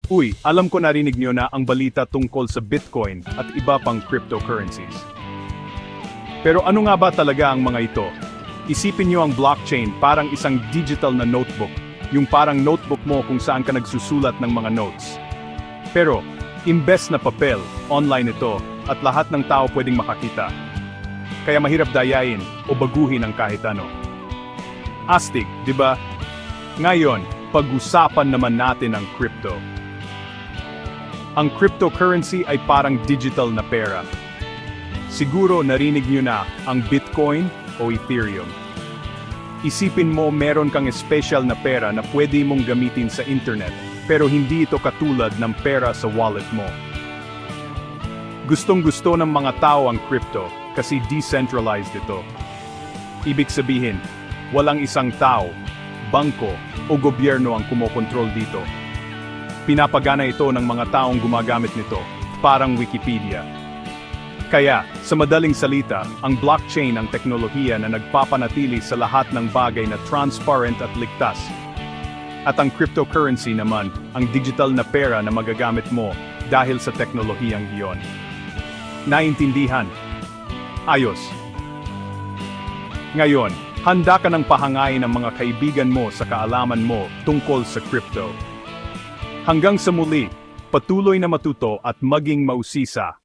Uy, alam ko narinig nyo na ang balita tungkol sa Bitcoin at iba pang cryptocurrencies. Pero ano nga ba talaga ang mga ito? Isipin nyo ang blockchain parang isang digital na notebook, yung parang notebook mo kung saan ka nagsusulat ng mga notes. Pero, imbes na papel, online ito, at lahat ng tao pwedeng makakita. Kaya mahirap dayain o baguhin ang kahit ano. Astig, di ba? Ngayon, pag-usapan naman natin ang crypto. Ang cryptocurrency ay parang digital na pera. Siguro narinig nyo na ang Bitcoin o Ethereum. Isipin mo meron kang special na pera na pwede mong gamitin sa internet, pero hindi ito katulad ng pera sa wallet mo. Gustong-gusto ng mga tao ang crypto kasi decentralized ito. Ibig sabihin, walang isang tao, bangko o gobyerno ang kumokontrol dito. Pinapagana ito ng mga taong gumagamit nito, parang Wikipedia. Kaya, sa madaling salita, ang blockchain ang teknolohiya na nagpapanatili sa lahat ng bagay na transparent at ligtas. At ang cryptocurrency naman, ang digital na pera na magagamit mo dahil sa teknolohiyang iyon. Naintindihan? Ayos. Ngayon, handa ka ng pahangain ng mga kaibigan mo sa kaalaman mo tungkol sa crypto. Hanggang sa muli, patuloy na matuto at maging mausisa.